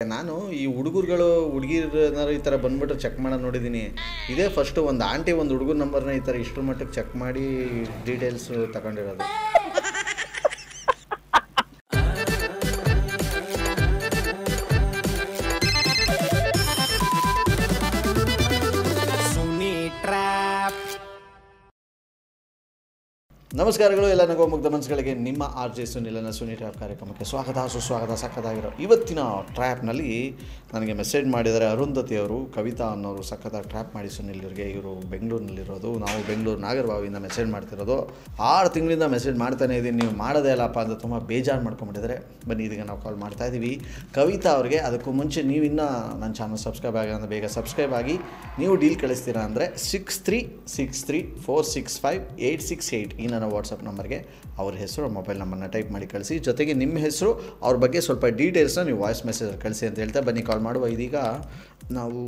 ನಾನು ಈ ಹುಡುಗರುಗಳು ಹುಡುಗಿರನಾರು ಈ ಥರ ಬಂದ್ಬಿಟ್ಟು ಚೆಕ್ ಮಾಡೋದು ನೋಡಿದ್ದೀನಿ. ಇದೇ ಫಸ್ಟು ಒಂದು ಆಂಟಿ ಒಂದು ಹುಡುಗರ ನಂಬರ್ನ ಈ ಥರ ಇಷ್ಟರ ಮಟ್ಟಿಗೆ ಚೆಕ್ ಮಾಡಿ ಡೀಟೇಲ್ಸು ತಗೊಂಡಿರೋದು. ನಮಸ್ಕಾರಗಳು ಎಲ್ಲ ನಗೋ ಮುಗ್ಧ ಮನಸ್ಸುಗಳಿಗೆ. ನಿಮ್ಮ ಆರ್ ಜೆ ಸುನಿಲನ ಸುನಿ ಟ್ರ್ಯಾಪ್ ಕಾರ್ಯಕ್ರಮಕ್ಕೆ ಸ್ವಾಗತ ಸುಸ್ವಾಗತ. ಸಖತ್ತಾಗಿರೋ ಇವತ್ತಿನ ಟ್ರ್ಯಾಪ್ನಲ್ಲಿ ನನಗೆ ಮೆಸೇಜ್ ಮಾಡಿದ್ದಾರೆ ಅರುಂಧತಿ ಅವರು. ಕವಿತಾ ಅನ್ನೋರು ಸಖತ್ತಾಗಿ ಟ್ರ್ಯಾಪ್ ಮಾಡಿ ಸುನಿಲ್ ಇವರಿಗೆ. ಇವರು ಬೆಂಗಳೂರಿನಲ್ಲಿರೋದು, ನಾವು ಬೆಂಗಳೂರು ನಾಗರಬಾವಿಯಿಂದ ಮೆಸೇಜ್ ಮಾಡ್ತಿರೋದು. 6 ತಿಂಗಳಿಂದ ಮೆಸೇಜ್ ಮಾಡ್ತಾನೆ ಇದ್ದೀನಿ, ನೀವು ಮಾಡೋದೇ ಇಲ್ಲಪ್ಪ ಅಂತ ತುಂಬ ಬೇಜಾರು ಮಾಡ್ಕೊಂಬಿಟ್ಟಿದ್ದಾರೆ. ಬನ್ನಿ ಇದೀಗ ನಾವು ಕಾಲ್ ಮಾಡ್ತಾಯಿದ್ದೀವಿ ಕವಿತಾ ಅವ್ರಿಗೆ. ಅದಕ್ಕೂ ಮುಂಚೆ ನೀವಿನ್ನೂ ನನ್ನ ಚಾನಲ್ ಸಬ್ಸ್ಕ್ರೈಬ್ ಆಗಿ ಅಂದರೆ ಬೇಗ ಸಬ್ಸ್ಕ್ರೈಬ್ ಆಗಿ. ನೀವು ಡೀಲ್ ಕಳಿಸ್ತೀರಾ ಅಂದರೆ 6363465868 ಈ ನನ್ನ ವಾಟ್ಸಪ್ ನಂಬರ್ಗೆ ಅವ್ರ ಹೆಸರು ಮೊಬೈಲ್ ನಂಬರ್ನ ಟೈಪ್ ಮಾಡಿ ಕಳಿಸಿ. ಜೊತೆಗೆ ನಿಮ್ಮ ಹೆಸರು, ಅವ್ರ ಬಗ್ಗೆ ಸ್ವಲ್ಪ ಡೀಟೇಲ್ಸ್ನ ನೀವು ವಾಯ್ಸ್ ಮೆಸೇಜಲ್ಲಿ ಕಳಿಸಿ ಅಂತ ಹೇಳ್ತಾ ಬನ್ನಿ ಕಾಲ್ ಮಾಡುವ. ಇದೀಗ ನಾವು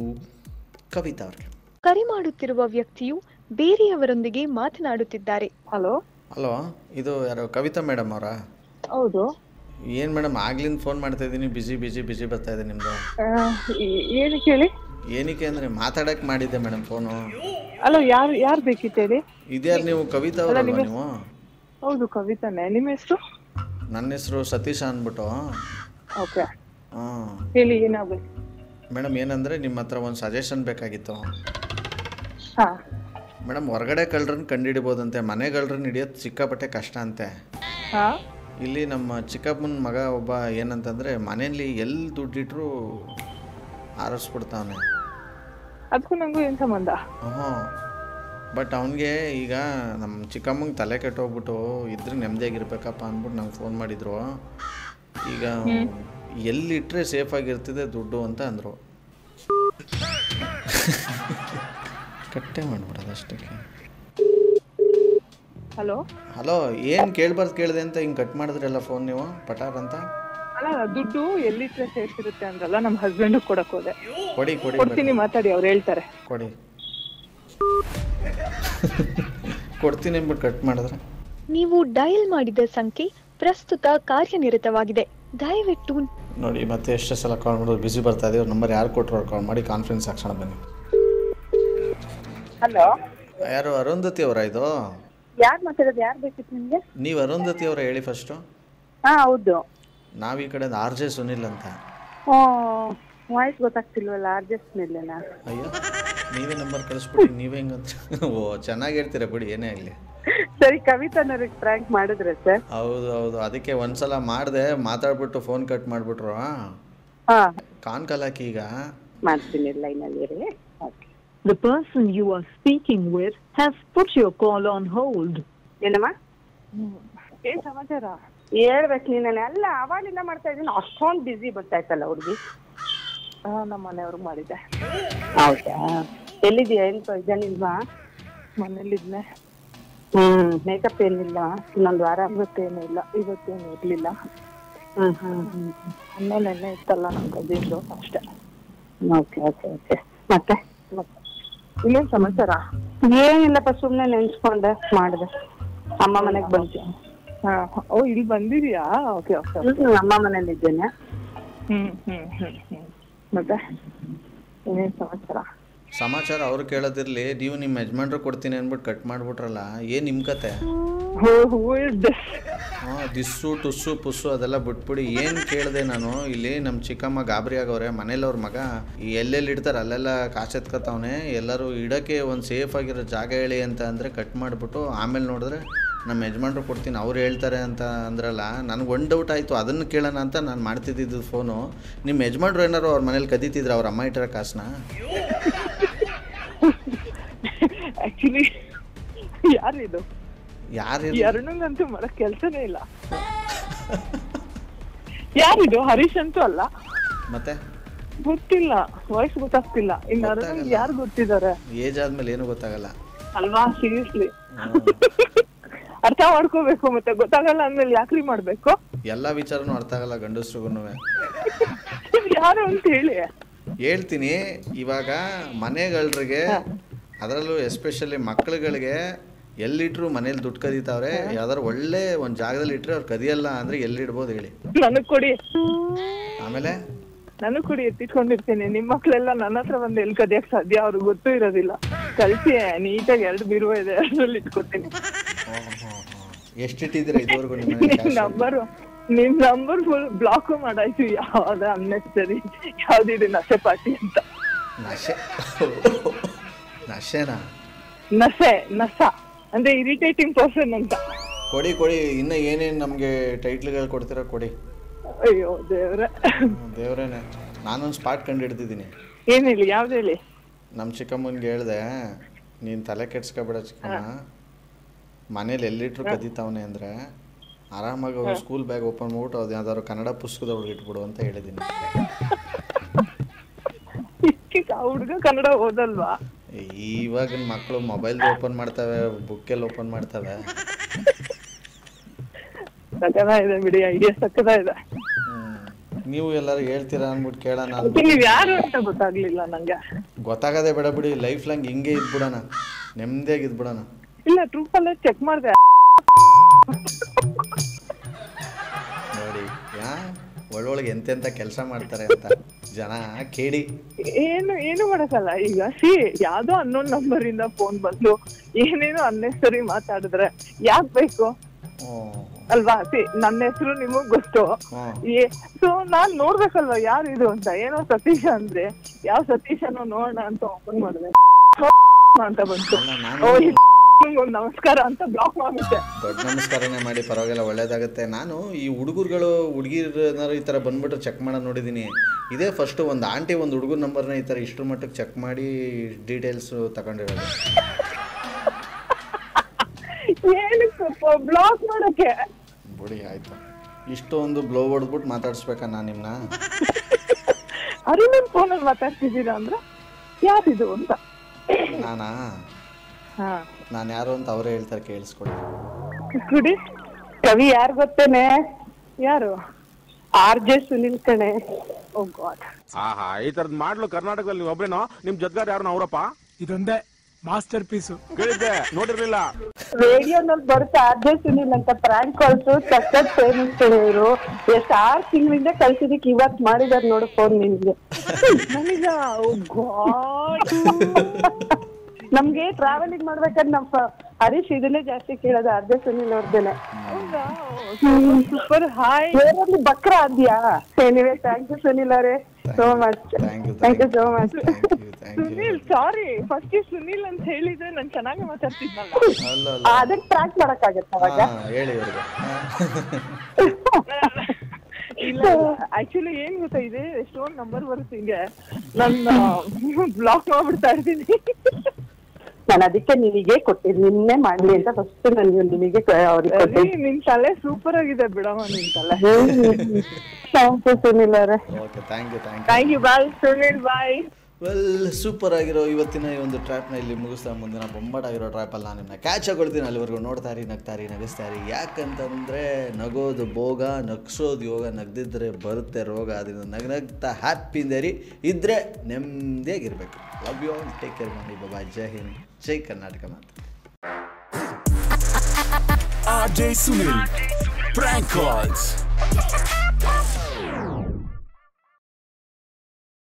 ಕವಿತಾ ಅವ್ರಿಗೆ. ಕರೆ ಮಾಡುತ್ತಿರುವ ವ್ಯಕ್ತಿಯು ಬೇರೆಯವರೊಂದಿಗೆ ಮಾತನಾಡುತ್ತಿದ್ದಾರೆ. ಹಲೋ, ಇದು ಯಾರು ಕವಿತಾ ಮೇಡಮ್ ಅವರಾ? ಹೌದು. ಏನು ಮೇಡಮ್, ಆಗ್ಲಿಂದ ಫೋನ್ ಮಾಡ್ತಾ ಇದ್ದೀನಿ, ಬಿಜಿ ಬರ್ತಾ ಇದೆ ನಿಮ್ಮದು. ಏನಕ್ಕೆ ಹೇಳಿ? ಏನಕ್ಕೆ ಅಂದರೆ ಮಾತಾಡಕ್ಕೆ ಮಾಡಿದ್ದೆ ಮೇಡಮ್ ಫೋನು. ಅಲ್ಲ, ಯಾರು ಬೇಕಿತ್ತು ಹೇಳಿ? ಇದ್ಯಾರು ನೀವು ಕವಿತಾ ಅವರಲ್ವಾ ನೀವು? ಹೌದು, ಕವಿತಾನೆ. ನಿಮ್ಮ ಹೆಸರು? ನನ್ನ ಹೆಸರು ಸತೀಶ ಅಂದ್ಬಿಟ್ಟು. ಓಕೆ, ಹಾಂ ಹೇಳಿ, ಏನಾಗಬೇಕು? ಮೇಡಮ್ ಏನಂದರೆ ನಿಮ್ಮ ಹತ್ರ ಒಂದು ಸಜೆಷನ್ ಬೇಕಾಗಿತ್ತು. ಹಾಂ ಮೇಡಮ್, ಹೊರಗಡೆ ಕಳ್ಳರನ್ನ ಕಂಡುಹಿಡಿಬೋದಂತೆ, ಮನೆ ಕಳ್ಳರನ್ನ ಹಿಡಿಯೋದು ಸಿಕ್ಕಾಪಟ್ಟೆ ಕಷ್ಟ ಅಂತೆ. ಹಾಂ, ಇಲ್ಲಿ ನಮ್ಮ ಚಿಕ್ಕಪ್ಪನ ಮಗ ಒಬ್ಬ ಏನಂತಂದರೆ ಮನೆಯಲ್ಲಿ ಎಲ್ಲಿ ದುಡ್ಡಿಟ್ರು ಆರಿಸ್ಬಿಡ್ತಾವನೆ. ಅದಕ್ಕೂ ನನಗೂ ಏನು ಸಂಬಂಧ? ಹ್ಞೂ, ಬಟ್ ಅವನಿಗೆ ಈಗ ನಮ್ಮ ಚಿಕ್ಕಮ್ಮಂಗೆ ತಲೆ ಕೆಟ್ಟೋಗ್ಬಿಟ್ಟು ಇದ್ರೆ ನೆಮ್ಮದಿಯಾಗಿರ್ಬೇಕಪ್ಪ ಅಂದ್ಬಿಟ್ಟು ನಂಗೆ ಫೋನ್ ಮಾಡಿದರು. ಈಗ ಎಲ್ಲಿಟ್ಟರೆ ಸೇಫಾಗಿರ್ತಿದೆ ದುಡ್ಡು ಅಂತ ಅಂದರು. ಕಟ್ಟೆ ಮಾಡಿಬಿಡೋದು ಅಷ್ಟಕ್ಕೆ. ಹಲೋ, ಏನು ಕೇಳ್ಬಾರ್ದು ಕೇಳಿದೆ ಅಂತ ಹಿಂಗೆ ಕಟ್ ಮಾಡಿದ್ರಲ್ಲ ಫೋನ್ ನೀವು ಪಟಾರ್ ಅಂತ. ಅಲ್ಲ, ದುಡ್ಡು ಎಲ್ಲಿಟ್ರೆ ಸೇಫ್ ಇರುತ್ತೆ ಅಂದ್ರಲ್ಲ, ನಮ್ಮ ಹಸ್ಬೆಂಡ್ ಕೊಡಕ್ಕೆ ಹೋದೆ. ಕೊಡ್ತೀನಿ, ಮಾತಾಡಿ, ಅವ್ರು ಹೇಳ್ತಾರೆ. ಕೊಡ್ತೀನಿ ಅಂದ್ಬಿಟ್ಟು ಕಟ್ ಮಾಡಿದ್ರೆ. ನೀವು ಡಯಲ್ ಮಾಡಿದ ಸಂಖ್ಯೆ ಪ್ರಸ್ತುತ ಕಾರ್ಯನಿರತವಾಗಿದೆ, ದಯವಿಟ್ಟು ನೋಡಿ. ಮತ್ತೆ ಎಷ್ಟು ಸಲ ಕಾಲ್ ಮಾಡೋದು ಬಿಸಿ ಬರ್ತಾ ಇದೆ. ಅವ್ರ ನಂಬರ್ ಯಾರು ಕೊಟ್ಟರು ಅವ್ರು ಕಾಲ್ ಮಾಡಿ ಕಾನ್ಫರೆನ್ಸ್ ಹಾಕ್ಸೋಣ ಬನ್ನಿ. ಹಲೋ, ಯಾರು ಅರುಂಧತಿ ಅವರಾ ಇದು? ಯಾರು ಮಾತಾಡೋದು? ಯಾರು ಬೇಕಿತ್ತು ನಿಮಗೆ? ನೀವು ಅರುಂಧತಿ ಅವರ ಹೇಳಿ ಫಸ್ಟು. ಹಾಂ, ಹೌದು. ನಾವು ಈ ಕಡೆಯಿಂದ ಆರ್ ಜೆ ಸುನಿಲ್ ಅಂತ. ವಾಯ್ಸ್ ಗೊತ್ತಾಗ್ತಿಲ್ವಲ್ಲ, ಅಡ್ಜಸ್ಟ್ ಮೇಲೆನಾ? ಅಯ್ಯೋ, ನೀವೇ ನಂಬರ್ ಕಳಿಸ್ಬಿಟ್ಟು ನೀವೇ ಹೆಂಗಂತ. ಓ, ಚೆನ್ನಾಗಿ ಹೇಳ್ತೀರಾ ಬಿಡಿ, ಏನೇ ಆಗಲಿ. ಸರಿ, ಕವಿತಾನವ್ರಿಗೆ ಪ್ರ್ಯಾಂಕ್ ಮಾಡಿದ್ರೆ ಸರ್? ಹೌದು, ಅದಕ್ಕೆ ಒಂದ್ಸಲ ಮಾಡಿದೆ, ಮಾತಾಡ್ಬಿಟ್ಟು ಫೋನ್ ಕಟ್ ಮಾಡಿಬಿಟ್ರು. ಹಾಂ, ಕಾನ್ ಕಾಲ್ ಹಾಕಿ ಈಗ ಮಾಡ್ತೀನಿ, ಲೈನಲ್ಲಿ ಇರಿ. Okay. The person you are speaking with has put your call on hold. ಏನಮ್ಮ? ಏನ್ ಸಮಾಚಾರ? ಹೇಳ್ಬೇಕು ನೀನು. ಎಲ್ಲ ಅವಾಗಲಿಂದ ಮಾಡ್ತಾ ಇದ್ದೀನಿ, ಅಷ್ಟೊಂದು ಬಿಸಿ ಬರ್ತಾಯ್ತಲ್ಲ ಹುಡುಗಿ. ನಮ್ಮ ಮನೆಯವ್ರಿಗೆ ಮಾಡಿದ್ದೆ. ಹೌದಾ? ಎಲ್ಲಿದೆಯಾ? ಇದೇನಿಲ್ವಾ? ಮನೇಲಿದ್ನೆ. ಮೇಕಪ್ ಏನಿಲ್ಲ? ಇನ್ನೊಂದು ವಾರ. ಇವತ್ತೇನು ಇರಲಿಲ್ಲ. ಆಮೇಲೆ ಇತ್ತಲ್ಲ ನಮ್ಮ ಕಜಿನ್ದು ಅಷ್ಟೇ. ಓಕೆ. ಮತ್ತೆ ಇನ್ನೇನು ಸಮಾಚಾರ? ಏನಿಲ್ಲಪ್ಪ, ಸುಮ್ಮನೆ ನೆನ್ಸ್ಕೊಂಡೆ ಮಾಡಿದೆ. ಅಮ್ಮ ಮನೆಗೆ ಬಂತೀನಿ. ಹಾಂ. ಓ, ಇಲ್ಲಿ ಬಂದಿದೀಯಾ? ಓಕೆ. ಅಮ್ಮ ಮನೇಲಿ ಇದ್ದೇನೆ. ಮತ್ತೆ ಇನ್ನೇನು ಸಮಾಚಾರ ಅವ್ರು ಕೇಳೋದಿರಲಿ, ನೀವು ನಿಮ್ಮ ಯಜಮಾನ್ರು ಕೊಡ್ತೀನಿ ಅಂದ್ಬಿಟ್ಟು ಕಟ್ ಮಾಡಿಬಿಟ್ರಲ್ಲ, ಏನು ನಿಮ್ಮ ಕತೆ? ಹಾಂ, ದಿಸ್ಸು ಟುಸ್ಸು ಪುಸ್ಸು ಅದೆಲ್ಲ ಬಿಟ್ಬಿಡಿ. ಏನು ಕೇಳಿದೆ ನಾನು, ಇಲ್ಲಿ ನಮ್ಮ ಚಿಕ್ಕಮ್ಮ ಗಾಬರಿ ಆಗವ್ರೆ. ಮನೇಲಿ ಅವ್ರ ಮಗ ಎಲ್ಲೆಲ್ಲಿ ಇಡ್ತಾರೆ ಅಲ್ಲೆಲ್ಲ ಕಾಸೆತ್ಕೊತಾವನೆ. ಎಲ್ಲರೂ ಇಡೋಕ್ಕೆ ಒಂದು ಸೇಫ್ ಆಗಿರೋ ಜಾಗ ಹೇಳಿ ಅಂತ ಅಂದರೆ ಕಟ್ ಮಾಡಿಬಿಟ್ಟು ಆಮೇಲೆ ನೋಡಿದ್ರೆ ನಮ್ಮ ಯಜಮಾನ್ರು ಕೊಡ್ತೀನಿ ಅವ್ರು ಹೇಳ್ತಾರೆ ಅಂತ ಅಂದ್ರಲ್ಲ. ನನಗೆ ಒಂದು ಡೌಟ್ ಆಯಿತು, ಅದನ್ನು ಕೇಳೋಣ ಅಂತ ನಾನು ಮಾಡ್ತಿದ್ದಿದ್ದು ಫೋನು. ನಿಮ್ಮ ಯಜಮಾನ್ರು ಏನಾರು ಅವ್ರ ಮನೇಲಿ ಕದೀತಿದ್ರು ಅವ್ರ ಅಮ್ಮ ಇಟ್ಟಿರೋ ಕಾಸನ್ನ? ಆಕ್ಚುಲಿ ಯಾರಿದು? ಯಾರು ಮಾಡೋ ಕೆಲಸನೇ ಇಲ್ಲ. ಯಾರಿದು? ಹರೀಶ್ ಅಂತೂ ಅಲ್ಲ. ಮತ್ತೆ ಗೊತ್ತಿಲ್ಲ, ವಾಯ್ಸ್ ಗೊತ್ತಾಗ್ತಿಲ್ಲ. ಇನ್ನು ಯಾರು ಗೊತ್ತಿದ್ದಾರೆ? ಏಜ್ ಆದ್ಮೇಲೆ ಏನು ಗೊತ್ತಾಗಲ್ಲ ಅಲ್ವಾ? ಸೀರಿಯಸ್ಲಿ ಅರ್ಥ ಮಾಡ್ಕೋಬೇಕು. ಮತ್ತೆ ಗೊತ್ತಾಗಲ್ಲ ಅಂದ್ಮೇಲೆ ಯಾಕ್ರಿ ಮಾಡ್ಬೇಕು? ಎಲ್ಲ ವಿಚಾರನೂ ಅರ್ಥ ಆಗಲ್ಲ ಗಂಡಸ್ರಿಗೂ. ಯಾರು ಅಂತ ಹೇಳಿ ಹೇಳ್ತೀನಿ. ಇವಾಗ ಮನೆಗಳಿಗೆ, ಅದರಲ್ಲೂ ಎಸ್ಪೆಷಲಿ ಮಕ್ಕಳುಗಳಿಗೆ ಎಲ್ಲಿಟ್ರು ಮನೇಲಿ ದುಡ್ಡು ಕದೀತಾವ್ರೆ. ಯಾವ್ದಾರು ಒಳ್ಳೆ ಒಂದು ಜಾಗದಲ್ಲಿ ಇಟ್ಟರೆ ಅವ್ರು ಕದಿಯಲ್ಲ ಅಂದರೆ ಎಲ್ಲಿಡ್ಬೋದು ಹೇಳಿ? ನನಗೆ ಕೊಡಿ. ಆಮೇಲೆ ನಾನು ಕುಡಿ ಎತ್ತಿಟ್ಕೊಂಡಿರ್ತೀನಿ. ನಿಮ್ಮ ಮಕ್ಳೆಲ್ಲ ನನ್ನ ಹತ್ರ ಬಂದು ಎಲ್ಲಿ ಕದಿಯಕ್ ಸಾಧ್ಯ, ಅವ್ರಿಗೆ ಗೊತ್ತೂ ಇರೋದಿಲ್ಲ. ಕಲ್ಸಿ ನೀಟಾಗಿ 2 ಬೀರುವ ಇದೆ, ಅದ್ರಲ್ಲಿ ಇಟ್ಕೊತೀನಿ. ಎಷ್ಟಿಟ್ಟಿದ್ದೀರಾ ಇದುವರೆಗೂ ನಿಮ್ ನಂಬರ್ ಫುಲ್ ಬ್ಲಾಕ್ ಮಾಡಾಯ್ತು. ಯಾವ್ದ ಅನ್ನೆಸರಿ, ಯಾವ್ದಿದೆ ನಶೆ ಪಾರ್ಟಿ ಅಂತ. ನಶ ಅಂದ್ರೆ ಇರಿಟೇಟಿಂಗ್ ಪರ್ಸನ್ ಅಂತ. ಕೊಡಿ ಇನ್ನ ಏನೇನು ನಮ್ಗೆ ಟೈಟ್ಲ್ಗಳು ಕೊಡ್ತೀರಾ ಕೊಡಿ. ಅಯ್ಯೋ ದೇವ್ರೇನೆ. ನಾನೊಂದು ಸ್ಪಾಟ್ ಕಂಡು ಹಿಡ್ದಿದ್ದೀನಿ. ಏನ್ ಹೇಳಿ? ಯಾವ್ದು ಹೇಳಿ? ನಮ್ಮ ಚಿಕ್ಕಮ್ಮನ್ಗೆ ಹೇಳ್ದೆ, ನೀನು ತಲೆ ಕೆಡ್ಸ್ಕೊಬೇಡ ಚಿಕ್ಕಮ್ಮ, ಮನೇಲಿ ಎಲ್ಲಿಟ್ರು ಕದೀತಾವನೆ ಅಂದರೆ ಆರಾಮಾಗಿ ಅವ್ರು ಸ್ಕೂಲ್ ಬ್ಯಾಗ್ ಓಪನ್ ಮಾಡ್ಬಿಟ್ಟು ಅದು ಯಾವ್ದಾದ್ರು ಕನ್ನಡ ಪುಸ್ತಕದೊಳಗೆ ಇಟ್ಬಿಡು ಅಂತ ಹೇಳಿದ್ದೀನಿ. ಹುಡುಗ ಕನ್ನಡ ಓದಲ್ವಾ? ಇವಾಗಿನ ಮಕ್ಕಳು ಮೊಬೈಲ್ ಓಪನ್ ಮಾಡ್ತವೆ, ಬುಕ್ಕೆಲ್ಲಿ ಓಪನ್ ಮಾಡ್ತವೆ. ಸಕ್ಕದಾಗಿದೆ ಬಿಡಿ, ಐಡಿಯಾ ಸಕ್ಕದಾಗಿದೆ. ನೀವು ಎಲ್ಲರೂ ಹೇಳ್ತೀರಾ ಅಂದ್ಬಿಟ್ಟು ಕೇಳೋಣ. ನೀವ್ ಯಾರು ಅಂತ ಗೊತ್ತಾಗ್ಲಿಲ್ಲ ನಂಗೆ. ಗೊತ್ತಾಗದೆ ಬೇಡ ಬಿಡಿ, ಲೈಫ್ ಲಾಂಗ್ ಹಿಂಗೆ ಇದ್ಬಿಡೋಣ, ನೆಮ್ಮದಿಯಾಗಿ ಇದ್ಬಿಡೋಣ. ಇಲ್ಲ, ಟ್ರೂಪಲ್ಲೇ ಚೆಕ್ ಮಾಡಿದೆ ನೋಡಿ ಒಳ್ಳೊಳಗೆ ಎಂತೆಂತ ಕೆಲಸ ಮಾಡ್ತಾರೆ ಅಂತ ಜನ ಕೇಳಿ. ಏನು ಮಾಡಕ್ಕಲ್ಲ. ಈಗ ಯಾವ್ದೋ ಅನ್ನೋನ್ ನಂಬರ್ ಇಂದ ಫೋನ್ ಬಂದು ಏನೇನೋ ಅನ್ನೆಸರಿ ಮಾತಾಡಿದ್ರೆ ಯಾಕ್ ಬೇಕು ಅಲ್ವಾ? ನನ್ನ ಹೆಸರು ನಿಮಗ್ ಗೊತ್ತು. ಸೊ ನಾನ್ ನೋಡ್ಬೇಕಲ್ವಾ ಯಾರು ಇದು ಅಂತ. ಏನೋ ಸತೀಶ ಅಂದ್ರೆ ಯಾವ ಸತೀಶನೋ ನೋಡೋಣ ಅಂತ ಓಪನ್ ಮಾಡಿದೆ ಅಂತ ಬಂತು. ಒಂದು ನಮಸ್ಕಾರ ಅಂತ ಬ್ಲಾಕ್ ಮಾಡ್ಬಿಟ್ಟೆ. ದೊಡ್ಡ ನಮಸ್ಕಾರನೇ ಮಾಡಿ, ಪರವಾಗಿಲ್ಲ, ಒಳ್ಳೇದಾಗುತ್ತೆ. ನಾನು ಈ ಹುಡುಗರು ಈ ಥರ ಬಂದ್ಬಿಟ್ಟು ಚೆಕ್ ಮಾಡೋದು ನೋಡಿದ್ದೀನಿ. ಇದೇ ಫಸ್ಟ್ ಒಂದು ಆಂಟಿ ಒಂದು ಹುಡುಗರ ನಂಬರ್ನ ಈ ಥರ ಇಷ್ಟರ ಮಟ್ಟಕ್ಕೆ ಚೆಕ್ ಮಾಡಿ ಡೀಟೇಲ್ಸ್ ತಗೊಂಡಿರೋದು. ಬ್ಲಾಕ್ ಮಾಡಕ್ಕೆ ಬಿಡಿ ಆಯ್ತು. ಇಷ್ಟೊಂದು ಬ್ಲೋ ಹೊಡೆದ್ಬಿಟ್ಟು ಮಾತಾಡ್ಸ್ಬೇಕಾ ನಾನು ನಿಮ್ನ? ಅರುಣನ್ ಫೋನಲ್ಲಿ ಮಾತಾಡ್ತಿದ್ದೀರಾ ಅಂದ್ರೆ ಯಾರಿದು ಅಂತ. ನಾನಾ? ನಾನು ಯಾರು ಅಂತ ಅವರೇ ಹೇಳ್ತಾರೆ, ಕೇಳಿಸ್ಕೊಳ್ಳಿ. ಕುಡಿ. ಕವಿ ಯಾರು ಗೊತ್ತೇನೆ? ಯಾರು? RJ ಸುನಿಲ್ ಕಣೆ. ಓ ಗಾಡ್. ಆಹಾ, ಈ ತರದ್ ಮಾಡ್ಲು ಕರ್ನಾಟಕದಲ್ಲಿ ಒಬ್ರೇನೋ? ನಿಮ್ ಜೊತೆಗಾರ ಯಾರು ಅವರಪ್ಪ? ಇದೊಂದೇ ಮಾಸ್ಟರ್ ಪೀಸು. ಕೇಳಿದ್ದೆ, ನೋಡಿರ್ಲಿಲ್ಲ. ರೇಡಿಯೋನಲ್ಲಿ ಬರುತ್ತೆ RJ ಸುನಿಲ್ ಅಂತ ಪ್ರಾಂಕ್ ಕಾಲ್ಸ್ ಸಖತ್ ಫೇಮಸ್ ಇವರು. ಎಷ್ಟು 6 ತಿಂಗಳಿಂದ ಕಳ್ಸಿದಕ್ಕೆ ಇವತ್ತು ಮಾಡಿದಾರೆ ನೋಡು ಫೋನ್ ನಿನ್ಗೆ. ನನಗ ಓ ಗಾಡ್. ನಮ್ಗೆ ಟ್ರಾವೆಲಿಂಗ್ ಮಾಡ್ಬೇಕಾದ್ರೆ ನಮ್ಮ ಹರೀಶ್ ಇದನ್ನೇ ಜಾಸ್ತಿ ಕೇಳೋದು, RJ ಸುನಿಲ್ ಅವ್ರದ್ದೇನೆ. ಸೂಪರ್. ಹಾಯ್, ಬೇರೆ ಬಕ್ರ ಆದ್ಯಾ? ಎನಿವೇ ಥ್ಯಾಂಕ್ ಯು ಸುನಿಲ್ ಅವರೇ, so much. Thank you so much. Sunil, sorry, first Sunil ಅಂತ ಹೇಳಿದ್ರೆ ನಾನು ಚೆನ್ನಾಗಿ ಮಾತಾಡ್ತಿದ್ನಲ್ಲ. ಅದಕ್ಕೆ ಟ್ರ್ಯಾಕ್ ಮಾಡಕ್ಕಾಗತ್ತ ಅವಾಗ? ಹೇಳಿ ಅವ್ರಿಗೆ. ಇಲ್ಲ, ಆಕ್ಚುಲಿ ಏನ್ ಗೊತ್ತಾ, ಇದೆ ಎಷ್ಟೊಂದು ನಂಬರ್ ಬರುತ್ತೆ ಹಿಂಗೆ, ನನ್ನ ಬ್ಲಾಕ್ ಮಾಡ್ಬಿಡ್ತಾ ಇರ್ತೀನಿ. ನಾನು ಅದಕ್ಕೆ ನಿನಗೆ ಕೊಟ್ಟಿದ್ದು, ನಿನ್ನೆ ಮಾಡ್ಲಿ ಅಂತ ಫಸ್ಟ್ ನಾನು ನಿನಗೆ ಅವ್ರಿಗೆ. ನಿನ್ ತಲೆ ಸೂಪರ್ ಆಗಿದೆ ಬಿಡಮ್ಮ, ನಿನ್ ತಲೆ. ಥ್ಯಾಂಕ್ ಯು ಸುನಿಲ್ ಅವರೇ. Okay, thank you. Thank you. Bye Sunil, bye. Super ಆಗಿರೋ ಇವತ್ತಿನ ಈ ಒಂದು ಟ್ರ್ಯಾಪ್ನ ಇಲ್ಲಿ ಮುಗಿಸ್ತಾ ಮುಂದಿನ ಬೊಂಬಾಟಾಗಿರೋ ಟ್ರ್ಯಾಪಲ್ಲಿ ನಾನು ನಿಮ್ಮನ್ನ ಕ್ಯಾಚ್ ಆಗೊಳ್ತೀನಿ. ಅಲ್ಲಿವರೆಗೂ ನೋಡ್ತಾರಿ, ನಗ್ತಾರಿ, ನಗಿಸ್ತಾರಿ. ಯಾಕಂತಂದರೆ ನಗೋದು ಭೋಗ, ನಗ್ಸೋದು ಯೋಗ, ನಗ್ದಿದ್ರೆ ಬರುತ್ತೆ ರೋಗ. ಅದರಿಂದ ನಗ್ತಾ ಹ್ಯಾಪಿಂದೇರಿ ಇದ್ದರೆ ನೆಮ್ಮದಿಯಾಗಿರ್ಬೇಕು. Love you all, take care ಮಾಡಿ. ಬಾಯ್. ಜೈ ಹಿಂದ್, ಜೈ ಕರ್ನಾಟಕ. ಮಾತು RJ Sunil Prank Calls.